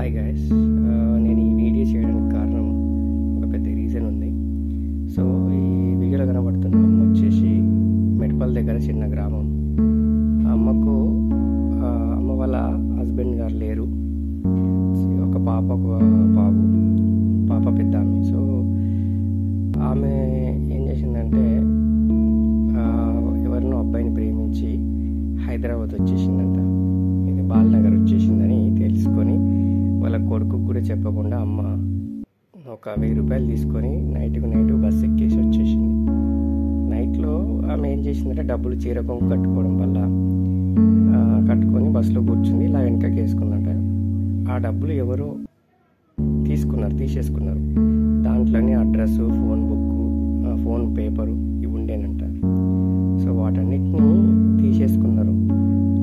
Hi guys, నేను ఈ video చేయడానికి కారణం ఒక పెద్ద రీజన్ ఉంది. సో ఈ వీడియోలో కనబడుతున్న అమ్మ వచ్చేసి మెట్పల్ దగ్గర చిన్న గ్రామం. ఆ అమ్మకు అమ్మ వాళ్ళ హస్బెండ్ గారు లేరు. ఒక పాప, ఒక బాబు. పాప పెద్ద ఆమె. సో ఆమె ఏం చేసిందంటే ఎవరినో అబ్బాయిని ప్రేమించి హైదరాబాద్ వచ్చేసిందంట. ఇది బాలనగర్ వచ్చేసిందని తెలుసుకొని వాళ్ళ కొడుకు కూడా చెప్పకుండా అమ్మ ఒక 1000 రూపాయలు తీసుకొని నైట్కి నైట్ బస్సు ఎక్కేసి వచ్చేసింది. నైట్లో ఆమె ఏం చేసిందంటే డబ్బులు చీరకొంగు కట్టుకోవడం వల్ల కట్టుకొని బస్సులో కూర్చుంది. ఇలా వెనకకి వేసుకుందంట. ఆ డబ్బులు ఎవరో తీసేసుకున్నారు. దాంట్లోనే address, phone book, phone paper ఇవి ఉండేనంట. సో వాటన్నిటిని తీసేసుకున్నారు.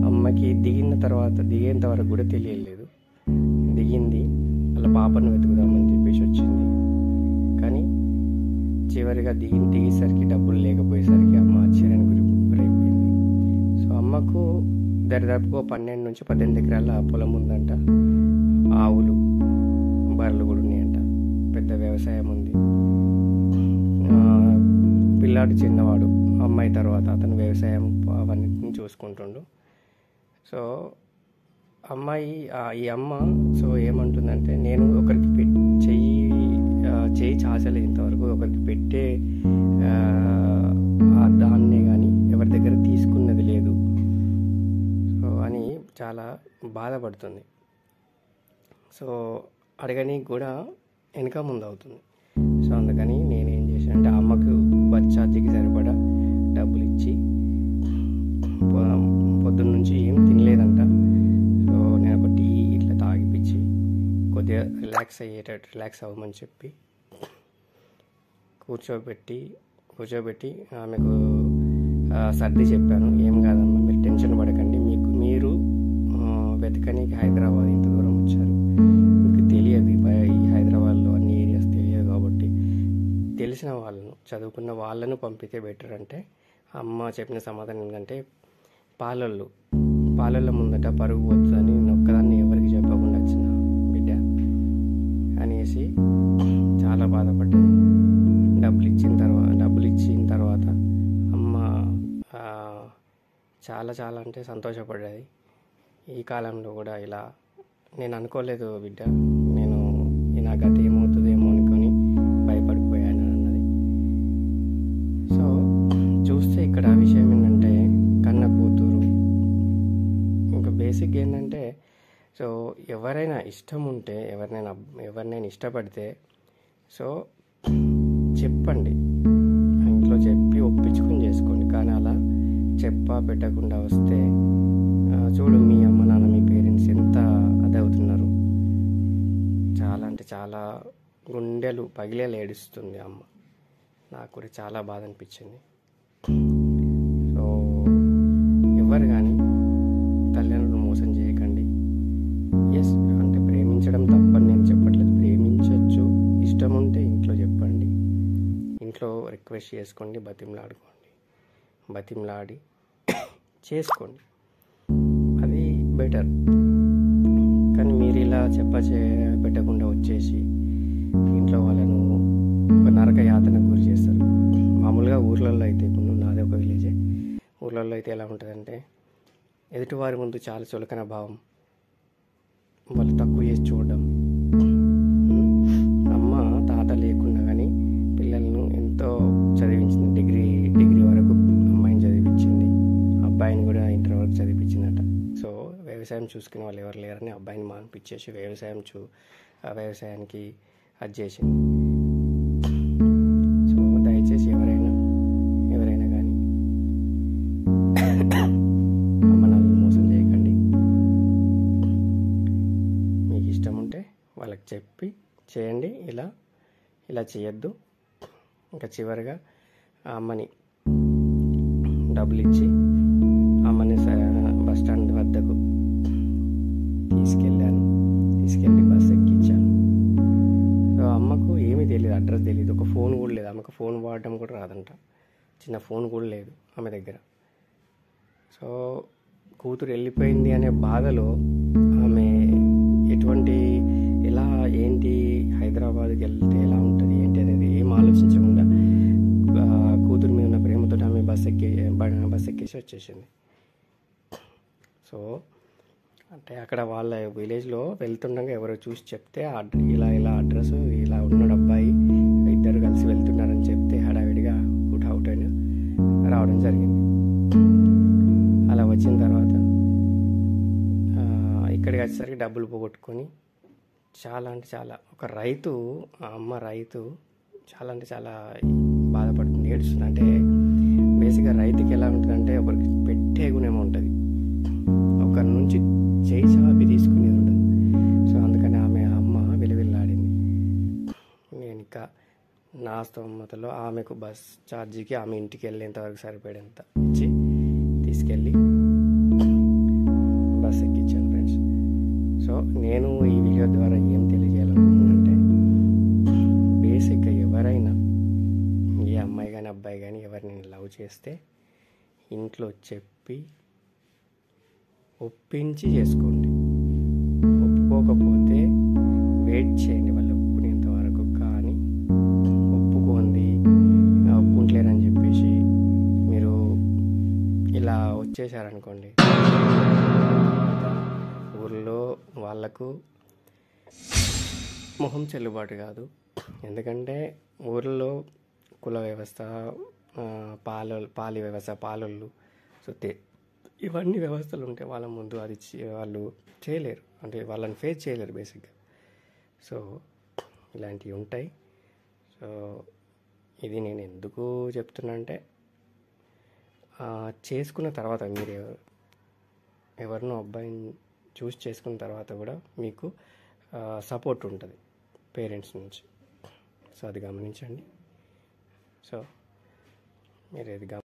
అమ్మకి దిగేంత వరకు కూడా తెలియలేదు. దిగింది, వాళ్ళ పాపను వెతుకుదామని చెప్పేసి వచ్చింది. కానీ చివరిగా దిగేసరికి డబ్బులు లేకపోయేసరికి అమ్మ ఆశ్చర్యానికి గురైపోయింది. సో అమ్మకు దరిదాపుగా 12 నుంచి 18 ఎకరాల పొలం ఉందంట. ఆవులు, బర్రెలు కూడా ఉన్నాయంట. పెద్ద వ్యవసాయం ఉంది. పిల్లాడు చిన్నవాడు, అమ్మాయి తర్వాత అతను వ్యవసాయం అవన్నిటిని చూసుకుంటుండు. సో ఈ అమ్మ సో ఏమంటుందంటే, నేను ఒకరికి చెయ్యి చాచలేదు ఇంతవరకు, ఒకరికి పెట్టే దాన్నే కానీ ఎవరి దగ్గర తీసుకున్నది లేదు. సో అని చాలా బాధపడుతుంది. సో అడగడానికి కూడా వెనక ముందు అవుతుంది. సో అందుకని నేనేం చేశానంటే అమ్మకు బస్ ఛార్జీకి సరిపడా డబ్బులు ఇచ్చి, పొద్దున్న నుంచి ఏం తినలేదంట. సో నేను ఒక టీ ఇట్లా తాగిపించి కొద్దిగా రిలాక్స్ అవ్వమని చెప్పి కూర్చోబెట్టి ఆమెకు సర్ది చెప్పాను. ఏం కాదమ్మా, మీరు టెన్షన్ పడకండి. మీరు వెతకనీకి హైదరాబాద్ ఇంత దూరం వచ్చారు, మీకు తెలియదు ఈ హైదరాబాద్లో అన్ని ఏరియాస్ తెలియదు. కాబట్టి తెలిసిన వాళ్ళను, చదువుకున్న వాళ్ళను పంపితే బెటర్ అంటే అమ్మ చెప్పిన సమాధానం ఏంటంటే, పాలల్లో ముందట పరుగు వద్దని నేను ఒక్కదాన్ని ఎవరికి చెప్పకుండా వచ్చిన బిడ్డ అనేసి చాలా బాధపడ్డది. డబ్బులు ఇచ్చిన తర్వాత అమ్మ చాలా అంటే సంతోషపడ్డది. ఈ కాలంలో కూడా ఇలా నేను అనుకోలేదు బిడ్డ, నా గతి ఏమవుతుందేమో అనుకొని భయపడిపోయాను అన్నది. సో చూస్తే ఇక్కడ విషయం ఏంటంటే, కన్న కూతురు ఇంకా బేసిక్ ఏంటంటే, సో ఎవరైనా ఇష్టం ఉంటే, ఎవరినైనా ఇష్టపడితే సో చెప్పండి, ఇంట్లో చెప్పి ఒప్పించుకుని చేసుకోండి. కానీ అలా పెట్టకుండా వస్తే చూడు మీ అమ్మ నాన్న, మీ పేరెంట్స్ ఎంత అదవుతున్నారు. చాలా అంటే చాలా గుండెలు పగిలేలా ఏడుస్తుంది అమ్మ. నాకు కూడా చాలా బాధ అనిపించింది. సో ఎవరు కానీ తల్లిదండ్రులు మోసం చేయకండి. ఎస్ అంటే ప్రేమించడం తప్పని నేను చెప్పట్లేదు, ప్రేమించవచ్చు. ఇష్టం ఉంటే ఇంట్లో చెప్పండి, ఇంట్లో రిక్వెస్ట్ చేసుకోండి, బతిమలాడి చేసుకోండి, అది బెటర్. కానీ మీరు ఇలా పెట్టకుండా వచ్చేసి ఇంట్లో వాళ్ళను ఒక నరక యాతనకు గురి చేస్తారు. మామూలుగా ఊర్లలో అయితే, ఇప్పుడు నాది ఒక విలేజే, ఊర్లలో అయితే ఎలా ఉంటుందంటే, ఎదుటివారి ముందు చాలా చులకన భావం, వాళ్ళు తక్కువ చేసి చూడడం. అమ్మ తాత లేకున్నా కానీ పిల్లలను ఎంతో చదివించింది. డిగ్రీ వరకు అమ్మాయిని చదివించింది, అబ్బాయిని కూడా ఇంటర్ వరకు చదివించిందట. సో వ్యవసాయం చూసుకునే వాళ్ళు ఎవరు లేరని అబ్బాయిని మానిపించేసి వ్యవసాయానికి అది చేసింది. సో దయచేసి ఎవరైనా కానీ అమ్మ నాన్నని మోసం చేయకండి. మీకు ఇష్టం ఉంటే వాళ్ళకి చెప్పి చేయండి, ఇలా చేయొద్దు. ఇంకా చివరిగా ఆ అమ్మని డబ్బులు ఇచ్చి అమ్మని బస్ స్టాండ్ వద్దకు తీసుకెళ్ళి బస్ ఎక్కించాను. సో అమ్మకు ఏమీ తెలియదు, అడ్రస్ తెలియదు, ఒక ఫోన్ కూడా లేదు. ఆమెకు ఫోన్ వాడడం కూడా రాదంట, చిన్న ఫోన్ కూడా లేదు ఆమె దగ్గర. సో కూతురు వెళ్ళిపోయింది అనే బాధలో ఆమె ఎటువంటి హైదరాబాద్కి వెళ్తే ఎలా ఉంటుంది ఏంటి అనేది ఏం ఆలోచించకుండా కూతురు మీద ఉన్న ప్రేమతో ఆమె బస్ ఎక్కేసి వచ్చేసింది. సో అంటే అక్కడ వాళ్ళ విలేజ్లో వెళ్తుండగా ఎవరో చూసి చెప్తే ఇలా అడ్రస్ ఇలా ఉన్నాడు అబ్బాయి, ఇద్దరు కలిసి వెళ్తున్నారని చెప్తే హడావిడిగా అవుట్ అని రావడం జరిగింది. అలా వచ్చిన తర్వాత ఇక్కడికి వచ్చేసరికి డబ్బులు పోగొట్టుకొని చాలా అంటే చాలా ఒక రైతు, ఆ అమ్మ రైతు చాలా అంటే చాలా బాధపడుతుంది, ఏడుస్తుంది. అంటే బేసిక్గా రైతుకి ఎలా ఉంటుందంటే ఒకరికి పెట్టే గుణేమో ఉంటుంది, ఒకరి నుంచి చేయి చాపి తీసుకునేది ఉండదు. సో అందుకని ఆమె అమ్మ విలువిల్లాడింది. నేను ఇంకా నా స్తోమతలో ఆమెకు బస్ ఛార్జీకి ఆమె ఇంటికి వెళ్ళేంతవరకు సరిపడేంత ఇచ్చి తీసుకెళ్ళి బస్ ఎక్కించాను ఫ్రెండ్స్. సో నేను ఈ వీడియో ద్వారా ఏం తెలియజేయాలనుకుంటున్నానంటే, బేసిక్గా ఎవరైనా ఏ అమ్మాయి కానీ అబ్బాయి కానీ ఎవరిని లవ్ చేస్తే ఇంట్లో చెప్పి ఒప్పించి చేసుకోండి. ఒప్పుకోకపోతే వెయిట్ చేయండి వాళ్ళు ఒప్పుకునేంత వరకు. కానీ ఒప్పుకుంటలేరని చెప్పేసి మీరు ఇలా వచ్చేసారనుకోండి, ఊళ్ళో వాళ్ళకు మొహం చెల్లుబాటు కాదు. ఎందుకంటే ఊళ్ళో కుల వ్యవస్థ, పాలి వ్యవస్థ, పాలళ్ళు, సో ఇవన్నీ వ్యవస్థలు ఉంటాయి. వాళ్ళ ముందు అది వాళ్ళు చేయలేరు, అంటే వాళ్ళని ఫేస్ చేయలేరు బేసిక్గా. సో ఇలాంటివి ఉంటాయి. సో ఇది నేను ఎందుకు చెప్తున్నా అంటే, చేసుకున్న తర్వాత మీరు ఎవరినో అబ్బాయిని చూస్ చేసుకున్న తర్వాత కూడా మీకు సపోర్ట్ ఉంటుంది పేరెంట్స్ నుంచి. సో అది గమనించండి. సో మీరు ఇది